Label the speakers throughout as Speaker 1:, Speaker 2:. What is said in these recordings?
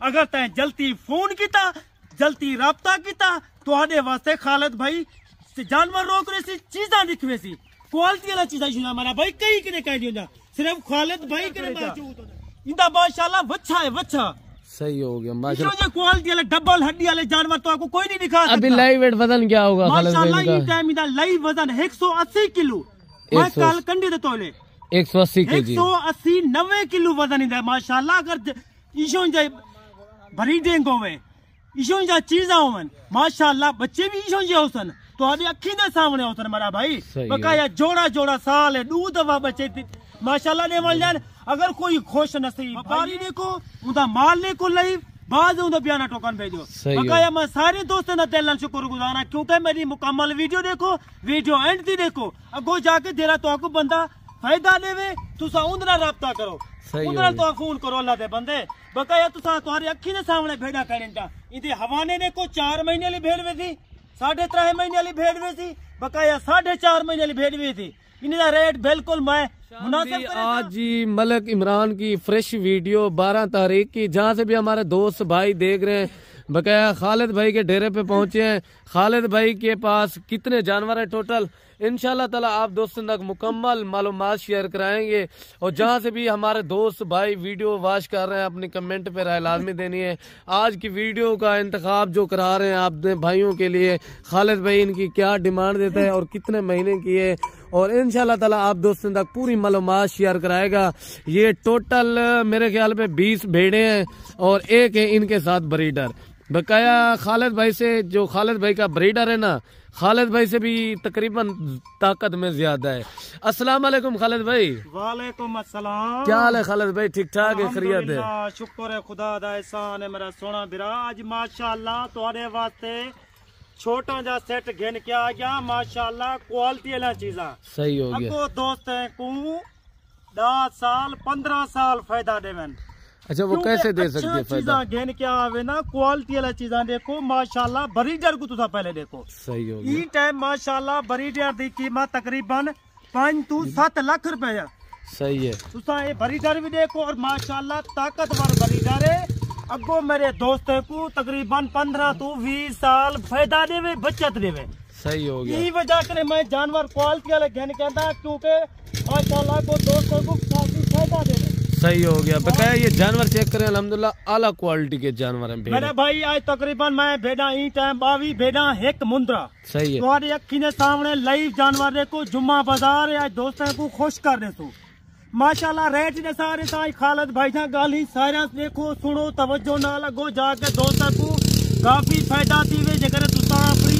Speaker 1: अगर तैं जल्दी फोन किया जल्दी राबता किया तो वास्ते खालिद भाई जानवर रोक रहे सी चीजा दिखवे सी क्वालिटी वाला चीजा ही हमारा भाई कई किने कह दियो सिर्फ खालिद भाई करे इंदा माशाल्लाह वच्छा है वच्छा
Speaker 2: सही हो गया माशाल्लाह।
Speaker 1: क्वालिटी वाले डबल हड्डी वाले जानवर तो आपको कोई नहीं दिखा सकता।
Speaker 2: अभी लाइव वेट वजन क्या होगा
Speaker 1: माशाल्लाह ये टाइम इधर लाइव वजन 180 किलो मैं कल कंडी दे तोले
Speaker 2: 180 केजी
Speaker 1: 180 90 किलो वजन इधर माशाल्लाह। अगर ईशों जाए भरी डेंग होवे ईशों जा चीजा होवन माशाल्लाह बच्चे भी ईशों जे होसन तो आदि अखी दे सामने होसन मेरा भाई बकाया जोड़ा जोड़ा साल है दूध दवा बच्चे माशाल्लाह ने मल जान। अगर कोई खुश नसीब व्यापारी देखो उदा माल ने को लई बाद उदा बयाना टोकन भेजो बकाया मैं सारे दोस्तों का दिल शुक्रगुजार क्योंकि मेरी मुकम्मल वीडियो देखो वीडियो एंड दी देखो अगो जाके जेरा तो आपको बंदा फायदा देवे तुसा उंदरा राब्ता करो उंदरा तो फोन करो अल्लाह दे बंदे बकाया तुसा तुम्हारी अखी दे सामने भेड़ा करेंटा इदे हवाने ने को 4 महीने वाली भेड़ वे थी 3.5 महीने वाली भेड़ वे थी बकाया 4.5 महीने वाली भेड़ वे थी इनका रेट बिल्कुल मैं मुनासिब
Speaker 2: आज जी मलक इमरान की फ्रेश वीडियो 12 तारीख की जहाँ से भी हमारे दोस्त भाई देख रहे हैं बकाया खालिद भाई के डेरे पे पहुंचे हैं। खालिद भाई के पास कितने जानवर है टोटल इंशाल्लाह ताला आप दोस्तों तक मुकम्मल मालूमात शेयर कराएंगे। और जहाँ से भी हमारे दोस्त भाई वीडियो वॉच कर रहे हैं अपनी कमेंट पे राय लाजमी देनी है। आज की वीडियो का इंतखाब जो करा रहे हैं आपने भाइयों के लिए खालिद भाई इनकी क्या डिमांड देते हैं और कितने महीने की है और इंशाल्लाह ताला आप दोस्तों तक पूरी मालूमात शेयर कराएगा। ये टोटल मेरे ख्याल में 20 भेड़े हैं और एक है इनके साथ ब्रीडर बकाया खालिद भाई से जो खालिद भाई का ब्रीडर है ना खालिद भाई से भी तकरीबन ताकत में ज्यादा है। अस्सलाम वालेकुम खालिद भाई।
Speaker 1: वालेकुम अस्सलाम।
Speaker 2: क्या हाल है खालिद भाई ठीक ठाक है खैरियत है?
Speaker 1: शुक्र है खुदा दा एहसान है मेरा सोना बिरा आज माशाल्लाह तुम्हारे वास्ते छोटा जा सेट घेन के आ गया माशाल्लाह क्वालिटी वाला चीजा
Speaker 2: सही हो गया।
Speaker 1: अगो दोस्त है को 10 साल 15 साल फायदा देवन।
Speaker 2: अच्छा वो कैसे दे सकते हैं फायदा?
Speaker 1: घेन के आवे ना क्वालिटी वाला चीजा देखो माशाल्लाह ब्रीडर को तुसा पहले देखो
Speaker 2: सही हो गया।
Speaker 1: ई टाइम माशाल्लाह ब्रीडर दी कीमत तकरीबन 5 to 7 लाख रुपए है।
Speaker 2: सही है
Speaker 1: तुसा ये ब्रीडर भी देखो और माशाल्लाह ताकतवर ब्रीडर है। अगो मेरे दोस्त को तकरीबन 15 to 20 साल फायदा देवे बचत देवे।
Speaker 2: सही हो गया।
Speaker 1: यही वजह से मैं जानवर क्वालिटी वाले घेन कहता क्योंकि माशाल्लाह को दोस्तों को काफी फायदा देवे।
Speaker 2: सही हो गया बकाया ये जानवर चेक करें अल्हम्दुलिल्लाह आला क्वालिटी के जानवर हैं
Speaker 1: मेरे भाई आज तकरीबन मैं भेड़ा ई टाइम 22 भेड़ा एक मुंद्रा
Speaker 2: सही है
Speaker 1: तुम्हारी अखी ने सामने लाइव जानवर देखो जुम्मा बाजार आज दोस्तों को खुश कर दे तू माशाल्लाह रेट ने सारे साई खालिद भाई था गाली सारा देखो सुनो तवज्जो ना लगो जाके दोस्तों को काफी फायदा थी वे जगह तुसा अपनी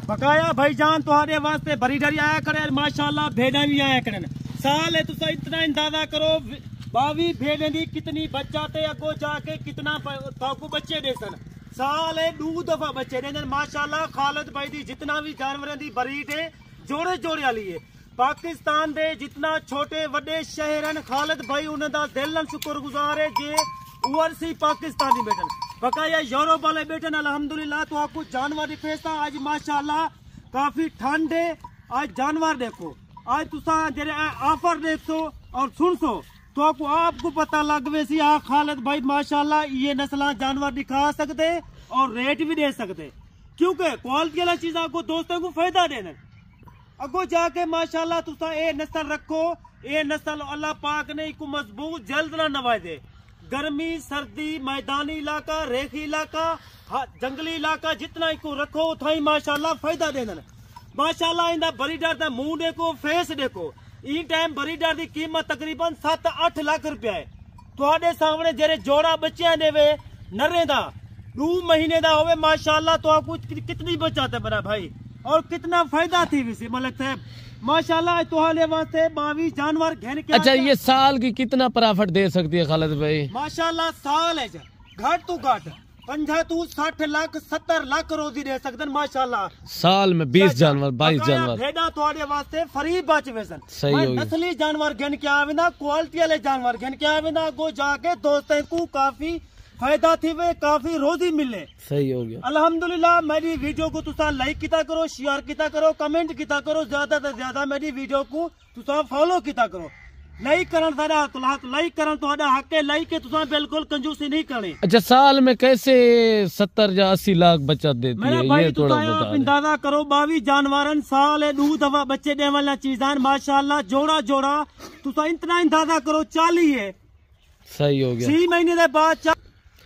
Speaker 1: बकाया भाईजान तुम्हारे वास्ते ब्रीडर आया करे माशाल्लाह भेड़ा भी आया करे साल है तुसा इतना अंदाजा करो 22 भेड़े दी कितनी बच्चाते अगो जाके कितना ताकू बच्चे दे सन साल है 2 दफा बच्चे दे माशाल्लाह खालिद भाई दी जितना भी जानवर दी ब्रीड है जोड़े जोड़े वाली है। पाकिस्तान दे जितना छोटे वड्डे शहर हैं खालिद भाई उन्हें दा दिल नाल शुक्रगुजार है जे ओवरसी पाकिस्तानी बैठन बकाया यूरोप वाले बैठन अल्हम्दुलिल्लाह तो आपको जानवर दिखेसा आज माशाल्लाह काफी ठंड है। आज जानवर देखो आज तुसा जेरे ऑफर देखो और सुन सो तो आपको पता लगवे सी खालिद भाई माशाल्लाह ये नस्ल जानवर दिखा सकते और रेट भी दे सकते क्योंकि क्वालिटी वाला चीज आपको दोस्तों को फायदा देना अगो जाके माशाल्लाह तुसा ए नस्ल रखो ए नस्ल अल्लाह पाक ने इको मजबूत जल्द ना नवाज दे। गर्मी सर्दी मैदानी इलाका रेखी इलाका जंगली इलाका जितना इको रखो उतना माशाल्लाह फायदा देना माशाल्लाह इंदा ब्रीडर दा मुंह देखो फेस देखो ई टाइम ब्रीडर दी कीमत तकरीबन 7-8 लाख रुपया है। तुहाडे सामने जेरे जोड़ा बच्चे देवे नरे दा 2 महीने दा होवे माशाल्लाह तो आपको कितनी बचत है मेरा भाई और कितना फायदा थी वैसे मलक साहब माशाल्लाह तुहाडे वास्ते 22 जानवर घेन के।
Speaker 2: अच्छा ये साल की कितना प्रॉफिट दे सकती है खालिद भाई?
Speaker 1: माशाल्लाह साल है घट तो घट 50 to 60 लाख 70 लाख रोजी दे सकते माशाल्लाह साल में
Speaker 2: 20 जानवर 22 जानवर
Speaker 1: भेड़ा थोड़े वास्ते फ्री बच वेसन।
Speaker 2: सही हो गया।
Speaker 1: नस्ली जानवर घेन के आवे ना क्वालिटी वाले जानवर घेन के आवे ना गो जाके दोस्तों को काफी फायदा थी वे काफी रोजी मिले।
Speaker 2: सही हो गया
Speaker 1: अल्हम्दुलिल्लाह। मेरी वीडियो को तुसा लाइक किता करो शेयर किता करो कमेंट किता करो ज्यादा से ज्यादा मेरी वीडियो को तुसा फॉलो किता करो लई करन सारा तुलात लई करन तोड़ा हक है लई के तुसा बिल्कुल कंजूसी नहीं करनी।
Speaker 2: अच्छा साल में कैसे 70 या 80 लाख बचत देती है ये थोड़ा बता दें।
Speaker 1: अंदाजा करो 22 जानवरन साल है 2 दफा बच्चे देने वाला चीजान माशाल्लाह जोड़ा जोड़ा तुसा इतना अंदाजा करो 40 है
Speaker 2: सही हो गया
Speaker 1: 6 महीने के बाद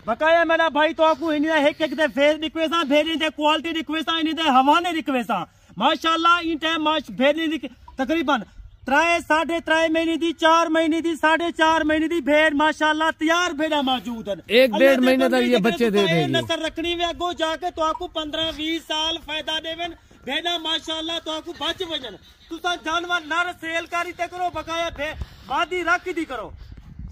Speaker 1: बकाया मेरा भाई तो आपको एक एक दे फेस रिक्वेस्ट भेजने दे क्वालिटी रिक्वेस्ट इन दे हवाने रिक्वेस्ट माशाल्लाह इन टाइम भेजने तकरीबन 3.5 महीने दी 4 महीने दी 4.5 महीने दी भेड़ माशाल्लाह तैयार भेड़ा मौजूद है
Speaker 2: 1-1.5 महीने तक ये बच्चे दे देगी
Speaker 1: नस्ल रखनी वे अगो जाके तो आपको 15-20 साल फायदा देवन भेड़ा माशाल्लाह तो आपको बच वजन तुसा जानवर नर सेल करी ते करो बकाया बादी रख दी करो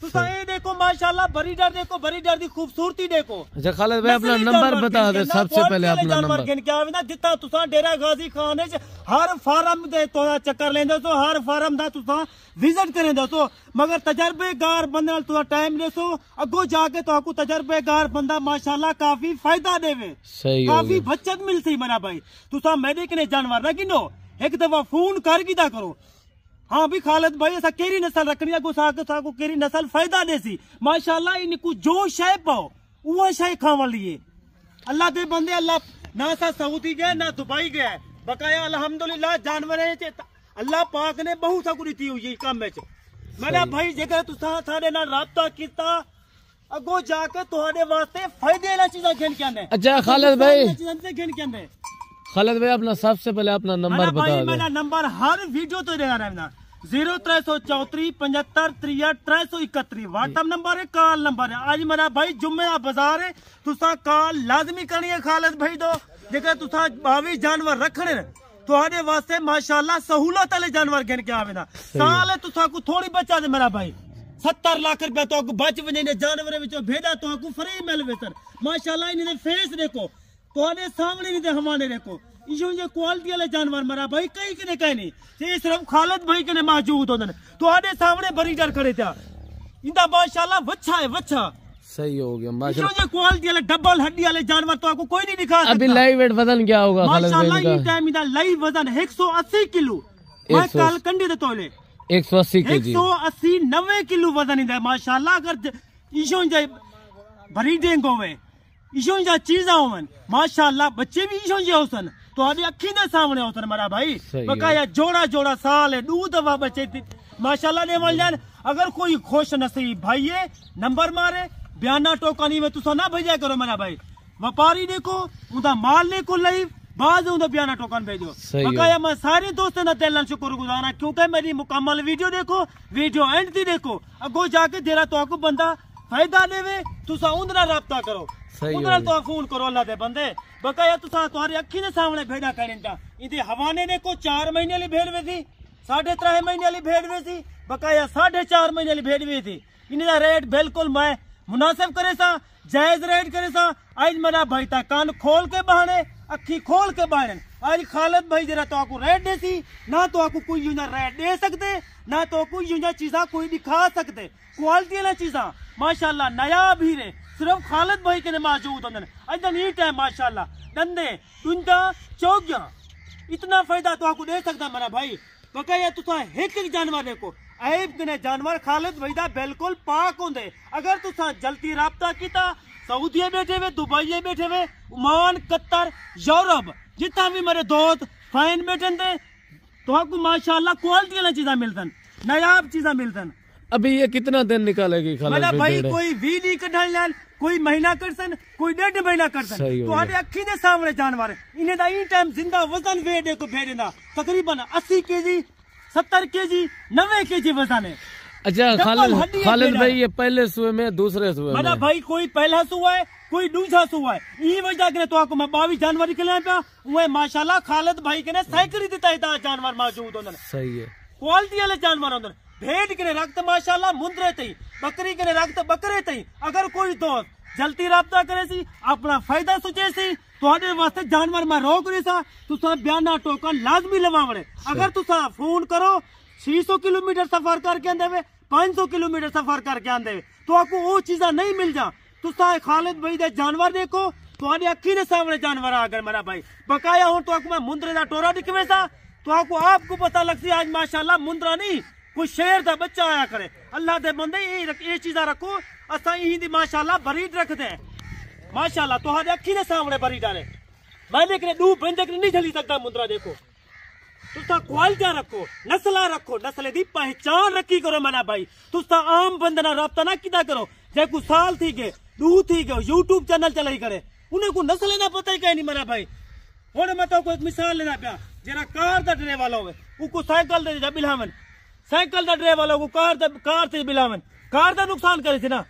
Speaker 1: तुसा ये देखो माशाल्लाह बरीडर देखो बरीडर दी खूबसूरती देखो।
Speaker 2: अच्छा खालिद भाई अपना नंबर बता दे सबसे पहले अपना नंबर
Speaker 1: क्या ना जितना तुसा डेरा गाजी खान हर फार्म दे तो चक्कर लेंदे तो हर फार्म दा तुसा विजिट करेंदे तो मगर तजर्बेकार बंदे नाल तुसा टाइम लेसो अगो जाके तो आपको तजर्बेकार बंदा माशाल्लाह काफी फायदा देवे
Speaker 2: सही
Speaker 1: काफी बचत मिलती मना भाई तुसा मेडिक ने जानवर ना गिनो एक दफा फोन कर गिदा करो हाँ भी खालिद भाई ऐसा केरी नस्ल रखनी है को केरी नस्ल फायदा देसी माशाल्लाह इनको जो शय पाओ वो शय खावा लिए अल्लाह दे बंदे अल्लाह ना सा सऊदी गए ना दुबई गए बकाया अल्हम्दुलिल्लाह जानवर अल्लाह पाक ने बहुत सगुरी थी हुई काम में मेरा भाई जेकर तुसा सारे नाल राब्ता कीता अगो जाके तुम्हारे वास्ते फायदे वाला चीज़ घेन के आने। अच्छा
Speaker 2: खालिद भाई
Speaker 1: घेन के आने
Speaker 2: खालिद भाई अपना सबसे पहले अपना नंबर बता दो।
Speaker 1: मेरा नंबर हर वीडियो तो देना रहना 0334 75 63 331 व्हाट्सएप नंबर है कॉल नंबर है। आज मेरा भाई जुम्मे का बाजार है तुसा कॉल लाजमी करनी है खालिद भाई दो जेकर तुसा 22 जानवर रखने तुहाडे वास्ते माशाल्लाह सहूलत वाले जानवर गिन के आवे ना साल तुसा को थोड़ी बचा दे मेरा भाई 70 लाख रुपया तो बच वने जानवर विचों भेड़ा तो फ्री मिलवे सर माशाल्लाह इन्हें फेस देखो तुहाडे सामने नहीं हमारे देखो ये क्वालिटी वाले जानवर मरा भाई कई के कहीं नहीं ये सिर्फ खालिद भाई के मौजूद होते तुहाडे सामने बरीडर खड़े था इंदा माशाल्लाह वच्छा है वच्छा
Speaker 2: सही हो गया माशाल्लाह
Speaker 1: क्वालिटी वाले डबल हड्डी वाले जानवर तो आपको कोई नहीं दिखा सकता।
Speaker 2: अभी लाइव वेट वजन क्या होगा
Speaker 1: माशाल्लाह इस टाइम इदा लाइव वजन 180 किलो मैं कल कंडी दे तोले
Speaker 2: 180 केजी
Speaker 1: 180 90 किलो वजन इंदा माशाल्लाह अगर इशों जे ब्रीडिंग होवे इशों जा चीजा होवन माशाल्लाह बच्चे भी इशों जे होसन तो आदि अखी दे सामने होसन मरा भाई बकाया जोड़ा जोड़ा साल है 2 दफा बच्चे माशाल्लाह ने मल जान। अगर कोई खुश नसीब भाई है नंबर मारे बयाना टोकनी में तुसा ना भेजा करो मेरा भाई व्यापारी देखो उनका माल ने को लई बाद उनका बयाना टोकन भेजो बकाया मैं सारे दोस्तों का दिल शुक्र गुजारा क्योंकि मेरी मुकम्मल वीडियो देखो वीडियो एंड थी देखो अगो जाके तेरा तो आपको बंदा फायदा देवे तुसा उनरा राब्ता करो उनरा तो फोन करो अल्लाह दे बंदे बकाया तुसा तुम्हारी अखी ने सामने भेड़ा करेंदा इदे हवाने ने को 4 महीने वाली भेड़ वे थी 3.5 महीने वाली भेड़ वे थी बकाया 4.5 महीने वाली भेड़ वे थी इनका रेट बिल्कुल मैं मुनासिब करे सा जायज रेट करे सा आज मेरा भाई ता कान खोल के बहाने अखी खोल के बहाने आज खालिद भाई जरा तो आपको रेट दे सी ना तो आपको कोई यूं रेट दे सकते ना तो कोई यूं चीजा कोई दिखा सकते क्वालिटी वाला चीजा माशाल्लाह नया भी रे सिर्फ खालिद भाई के मौजूद होंगे अजन नीट है माशाल्लाह दंदे टुंजा चौगिया इतना फायदा तो आपको दे सकता मेरा भाई बकाया तुसा एक जानवर देखो ऐब के जानवर खालिद भाई दा बिल्कुल पाक होंगे अगर तुसा जल्दी राब्ता किया सऊदी बैठे हुए दुबई बैठे हुए ओमान कतर यूरोप जितना भी मेरे दोस्त फाइन बैठे थे तो आपको माशाल्लाह क्वालिटी वाला चीजा मिलतन नायाब चीजा मिलतन।
Speaker 2: अभी ये कितना दिन निकालेगी खालिद
Speaker 1: भाई कोई 20 दिन कढल लाल कोई महीना कर सन कोई 1.5 महीना कर सन तो आदे अखी दे सामने जानवर इन्हें दा ई टाइम जिंदा वजन वे देखो भेड़े ना तकरीबन 80 केजी 70 केजी 90 केजी वजन है।
Speaker 2: अच्छा खालिद भाई ये पहले सुए में दूसरे सुए में
Speaker 1: भाई कोई पहला सुआ है कोई दूसरा सुआ है ये वजह के तो आपको मैं 22 जनवरी के लिए पे वो माशाल्लाह खालिद भाई के ने सैकड़ी देता है जानवर मौजूद होंगे
Speaker 2: सही है
Speaker 1: क्वालिटी वाले जानवर होंगे भेड़ के रक्त माशाल्लाह मुंदरे तई बकरी के रक्त बकरे तई अगर कोई दोस्त जल्दी राब्ता करे सी अपना फायदा सोचे सी तो वास्ते जानवर में रोक रही सा तुसा बयाना टोकन लाजमी लवावड़े अगर तुसा फोन करो 600 किलोमीटर सफर करके आंदे 500 किलोमीटर सफर करके आंदे तो आपको वो चीजा नहीं मिल जा तुसा खालिद भाई दे जानवर देखो तो अखी ने सामने जानवर आ गए मेरा भाई बकाया हो तो आपको मैं मुंदरे का टोरा दिखवे सा तो आपको पता लगती आज माशाल्लाह मुंदरा नहीं कोई शेर दा बच्चा आया करे। अल्लाह दे बंदे ये चीज़ा रखो, असा यही दी माशाल्लाह बरीड रखते हैं माशाल्लाह। तुहाडे अखी दे सामने बरीडर है, मैं लेकिन दू बंदे नहीं झली सकता मुद्रा। देखो तुसा क्वालिटियां रखो, नस्ला रखो, नस्ले दी पहचान रखी करो मना भाई। तुसा आम बंदे ना राब्ता ना किदा करो, जे को साल थी गए दू थी गए यूट्यूब चैनल चलाई करे, उन्हें को नस्ल ना पता ही कहीं नहीं मना भाई। हुण मैं तो एक मिसाल लेना पिया, जरा कार दा ड्राइवर वाला होवे उको साइकिल दे बिलावन, साइकिल दा ड्राइवर वाला को कार ते बिलावन, कार दा नुकसान करे थे ना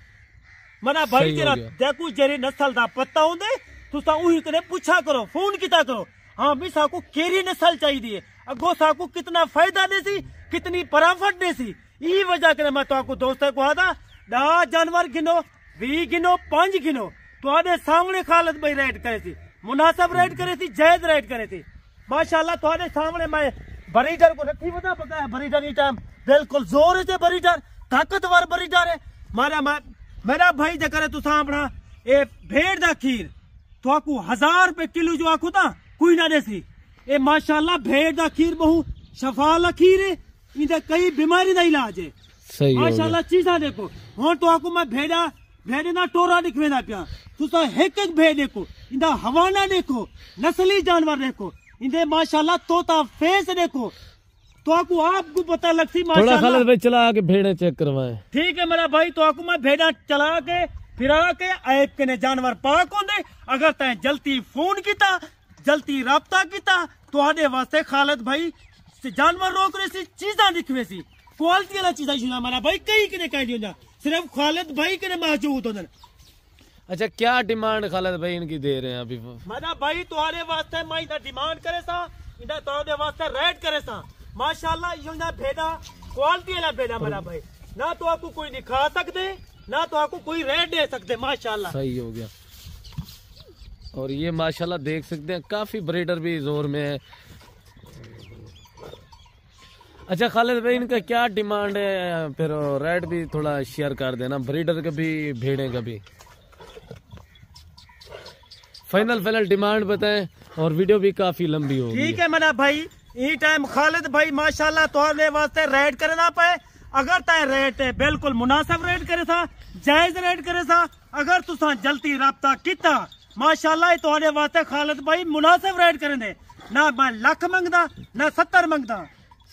Speaker 1: मना भाई। तेरा देखो जेरी नस्ल दा पता होंदे तुसा उही कने पूछा करो, फोन किता करो। हाँ भी साकू केरी नस्ल चाहिए, अगो साकू कितना फायदा दे सी, कितनी पराफट दे सी। ई वजह करे मैं तो दोस्त को आदा 10 जानवर गिनो, 20 गिनो, 5 गिनो, तुहाडे सामने खालिद भाई रेड करे थी, मुनासिब रेड करे थी, जायज रेड करे थी माशाल्लाह। तुहाडे सामने मैं बरीडर को रखी वदा पकाया, बरीडर ई टाइम बिल्कुल जोर से बरीडर, ताकतवर बरीडर है मेरा भाई। जे करे तुसा अपना ए भेड़ दा खीर तो 1000 रुपए किलो जो आखो ता कोई ना देसी। ए माशाल्लाह भेड़ दा खीर बहु शफाला खीर है, इधर कई बीमारी का इलाज है
Speaker 2: सही
Speaker 1: माशाल्लाह। चीजा देखो हुन तो आपको मैं भेड़े ना टोरा दिखवेंदा पिया, तुसा एक एक भेड़ देखो, इंदा हवाना देखो, नस्ली जानवर देखो, इंदे माशाल्लाह तोता फेस देखो, तो आपको पता लगती माशाल्लाह।
Speaker 2: थोड़ा खालिद भाई चला के भेड़े चेक करवाएं।
Speaker 1: ठीक है मेरा भाई, तो आपको मैं भेड़ा चला के फिरा के ऐप के ने जानवर पाक होंदे। अगर तैं जल्दी फोन किता, जल्दी राब्ता किता, तो आदे वास्ते खालिद भाई जानवर रोक रहे सी, चीजा दिखवे सी, क्वालिटी वाला चीजा सुना मेरा भाई, कई के कह दियो सिर्फ खालिद भाई के मौजूद होंदे।
Speaker 2: अच्छा क्या डिमांड खालिद भाई इनकी दे रहे हैं अभी?
Speaker 1: मेरा भाई तुम्हारे वास्ते मैं इधर डिमांड करे सा, इधर तुम्हारे वास्ते रेड करे सा माशाल्लाह। यो ना भेड़ा क्वालिटी वाला भेड़ा मेरा भाई, ना तो आपको कोई दिखा सकते, ना तो आपको कोई रेट दे सकते माशाल्लाह।
Speaker 2: सही हो गया। और ये माशाल्लाह देख सकते हैं काफी ब्रीडर भी जोर में है। अच्छा खालिद भाई इनका क्या डिमांड है, फिर रेट भी थोड़ा शेयर कर देना, ब्रीडर का भी भेड़े का भी फाइनल डिमांड बताएं, और वीडियो भी काफी लंबी होगी।
Speaker 1: ठीक है मेरा भाई, ई टाइम खालिद भाई माशाल्लाह तोहरे वास्ते रेट करना पे। अगर तय रेट है बिल्कुल मुनासिब रेट करे था, जायज रेट करे था, अगर तुसा जल्दी राब्ता किता माशाल्लाह तोहरे वास्ते खालिद भाई मुनासिब रेट करे दे, ना मैं लाख मंगदा ना 70 मंगदा।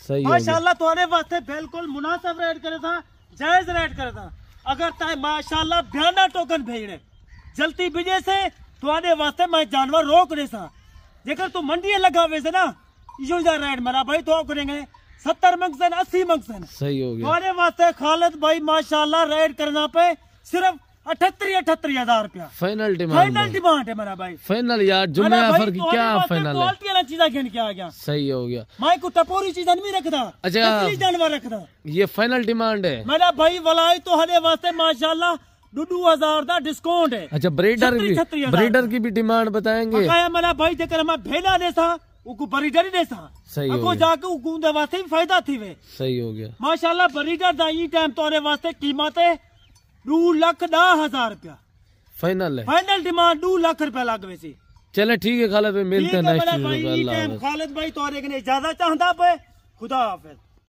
Speaker 2: सही
Speaker 1: माशाल्लाह तोहरे वास्ते बिल्कुल मुनासिब रेट करे था, जायज रेट करे था। अगर तय माशाल्लाह बयाना टोकन भेजने जल्दी बिजे से तोहरे वास्ते मैं जानवर रोक दे सा। जेकर तू मंडी लगावे से ना यो जा रेट मेरा भाई तो करेंगे 70 मंगसन 80 मंगसन।
Speaker 2: सही हो गया।
Speaker 1: तुम्हारे वास्ते खालिद भाई माशाल्लाह रेट करना पे सिर्फ 78 हजार रुपया फाइनल डिमांड है मेरा भाई।
Speaker 2: फाइनल यार जुम्मे ऑफर की क्या फाइनल है?
Speaker 1: क्वालिटी वाला चीज़ा गिन के आ गया।
Speaker 2: सही हो गया।
Speaker 1: मैं को टपोरी चीज़ नहीं रखता,
Speaker 2: अच्छा
Speaker 1: जानवर रखता।
Speaker 2: ये फाइनल डिमांड है
Speaker 1: मेरा भाई वलाई तो हरे वास्ते माशाल्लाह 2000 का डिस्काउंट है।
Speaker 2: अच्छा ब्रीडर की भी डिमांड बताएंगे?
Speaker 1: मेरा भाई जेकर मैं भेड़ा दे सा उको बरीडर ही दे सा,
Speaker 2: सही
Speaker 1: अगो जाके उको उनके वास्ते भी फायदा थी वे।
Speaker 2: सही हो गया
Speaker 1: माशाल्लाह। बरीडर दा ई टाइम तोरे वास्ते कीमत है 2,10,000 रुपया फाइनल है। फाइनल डिमांड 2 लाख रुपया लागवे सी।
Speaker 2: चले ठीक है खालिद भाई, मिलते हैं नेक्स्ट वीडियो में।
Speaker 1: खालिद भाई तोरे के इजाजत चाहता पे, खुदा हाफिज।